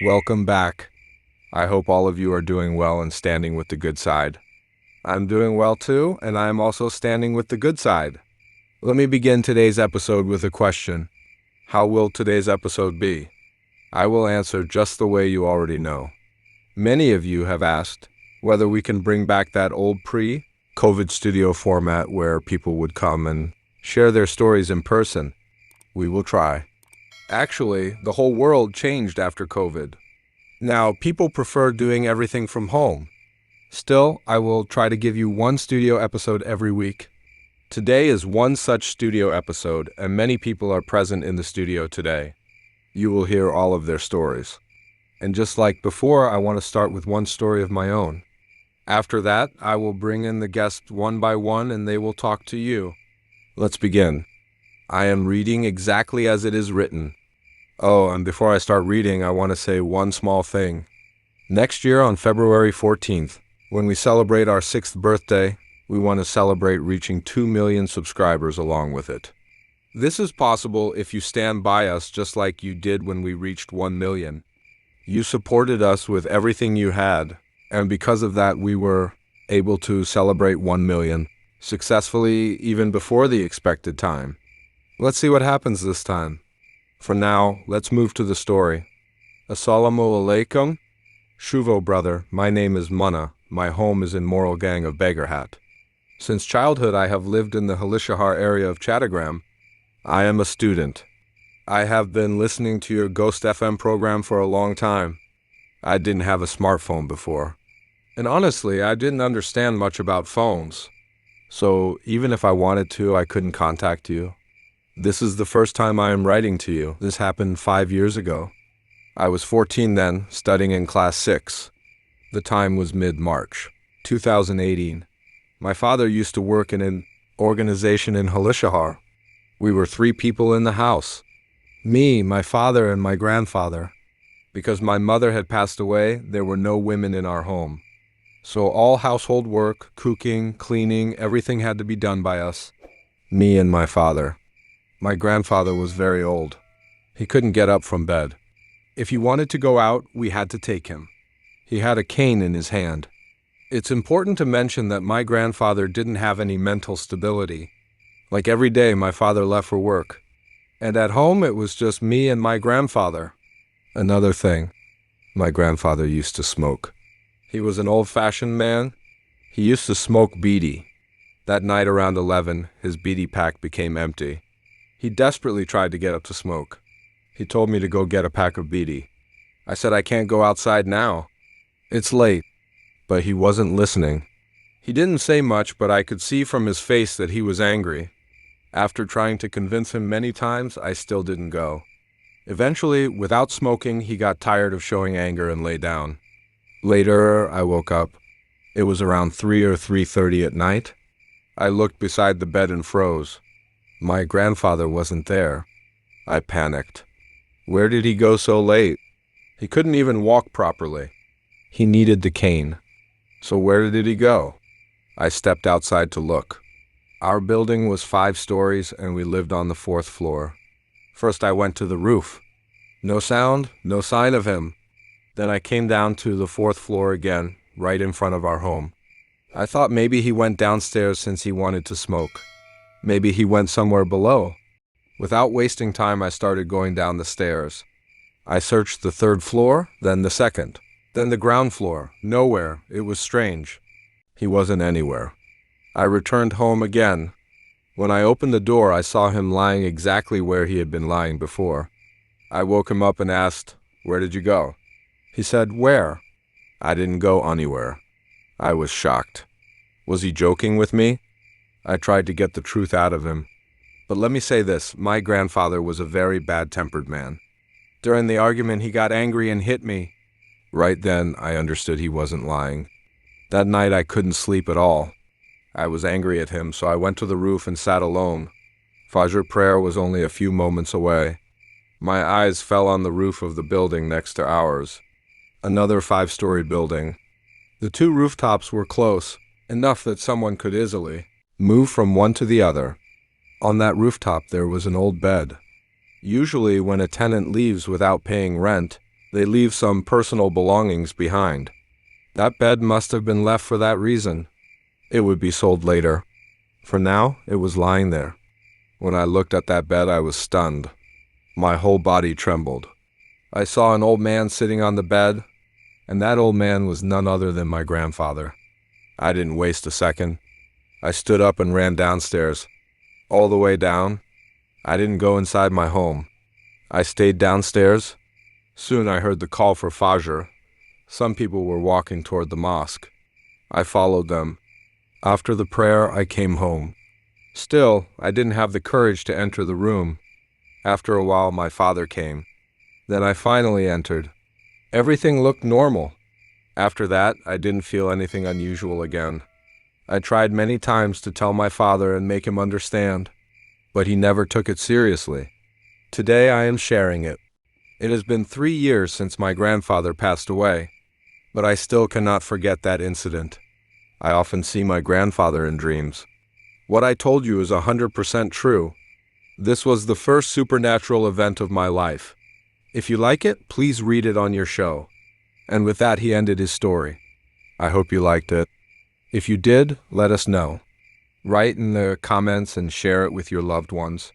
Welcome back. I hope all of you are doing well and standing with the good side. I'm doing well too, and I am also standing with the good side. Let me begin today's episode with a question. How will today's episode be? I will answer just the way you already know. Many of you have asked whether we can bring back that old pre-COVID studio format where people would come and share their stories in person. We will try. Actually, the whole world changed after COVID. Now, people prefer doing everything from home. Still, I will try to give you one studio episode every week. Today is one such studio episode, and many people are present in the studio today. You will hear all of their stories. And just like before, I want to start with one story of my own. After that, I will bring in the guests one by one, and they will talk to you. Let's begin. I am reading exactly as it is written. Oh, and before I start reading, I want to say one small thing. Next year on February 14th, when we celebrate our 6th birthday, we want to celebrate reaching 2 million subscribers along with it. This is possible if you stand by us just like you did when we reached 1 million. You supported us with everything you had, and because of that, we were able to celebrate 1 million successfully even before the expected time. Let's see what happens this time. For now, let's move to the story. Assalamu alaikum. Shuvo brother, my name is Munna. My home is in Moral Gang of Beggarhat. Since childhood, I have lived in the Halishahar area of Chattagram. I am a student. I have been listening to your Ghost FM program for a long time. I didn't have a smartphone before. And honestly, I didn't understand much about phones. So even if I wanted to, I couldn't contact you. This is the first time I am writing to you. This happened 5 years ago. I was 14 then, studying in class 6. The time was mid-March, 2018. My father used to work in an organization in Halishahar. We were 3 people in the house. Me, my father, and my grandfather. Because my mother had passed away, there were no women in our home. So all household work, cooking, cleaning, everything had to be done by us. Me and my father. My grandfather was very old. He couldn't get up from bed. If he wanted to go out, we had to take him. He had a cane in his hand. It's important to mention that my grandfather didn't have any mental stability. Like every day, my father left for work. And at home, it was just me and my grandfather. Another thing, my grandfather used to smoke. He was an old-fashioned man. He used to smoke bidi. That night around 11, his bidi pack became empty. He desperately tried to get up to smoke. He told me to go get a pack of bidi. I said I can't go outside now. It's late. But he wasn't listening. He didn't say much, but I could see from his face that he was angry. After trying to convince him many times, I still didn't go. Eventually, without smoking, he got tired of showing anger and lay down. Later, I woke up. It was around 3 or 3:30 at night. I looked beside the bed and froze. My grandfather wasn't there. I panicked. Where did he go so late? He couldn't even walk properly. He needed the cane. So where did he go? I stepped outside to look. Our building was 5 stories and we lived on the 4th floor. First I went to the roof. No sound, no sign of him. Then I came down to the 4th floor again, right in front of our home. I thought maybe he went downstairs since he wanted to smoke. Maybe he went somewhere below. Without wasting time, I started going down the stairs. I searched the 3rd floor, then the 2nd, then the ground floor. Nowhere. It was strange. He wasn't anywhere. I returned home again. When I opened the door, I saw him lying exactly where he had been lying before. I woke him up and asked, "Where did you go?" He said, "Where?" I didn't go anywhere. I was shocked. Was he joking with me? I tried to get the truth out of him. But let me say this, my grandfather was a very bad-tempered man. During the argument, he got angry and hit me. Right then, I understood he wasn't lying. That night, I couldn't sleep at all. I was angry at him, so I went to the roof and sat alone. Fajr prayer was only a few moments away. My eyes fell on the roof of the building next to ours. Another 5-story building. The 2 rooftops were close, enough that someone could easily move from one to the other. On that rooftop there was an old bed. Usually when a tenant leaves without paying rent, They leave some personal belongings behind. That bed must have been left for that reason. It would be sold later. For now, it was lying there. When I looked at that bed, I was stunned. My whole body trembled. I saw an old man sitting on the bed, and that old man was none other than my grandfather. I didn't waste a second. I stood up and ran downstairs. All the way down. I didn't go inside my home. I stayed downstairs. Soon I heard the call for Fajr. Some people were walking toward the mosque. I followed them. After the prayer, I came home. Still, I didn't have the courage to enter the room. After a while, my father came. Then I finally entered. Everything looked normal. After that, I didn't feel anything unusual again. I tried many times to tell my father and make him understand, but he never took it seriously. Today I am sharing it. It has been 3 years since my grandfather passed away, but I still cannot forget that incident. I often see my grandfather in dreams. What I told you is 100% true. This was the first supernatural event of my life. If you like it, please read it on your show. And with that, he ended his story. I hope you liked it. If you did, let us know. Write in the comments and share it with your loved ones.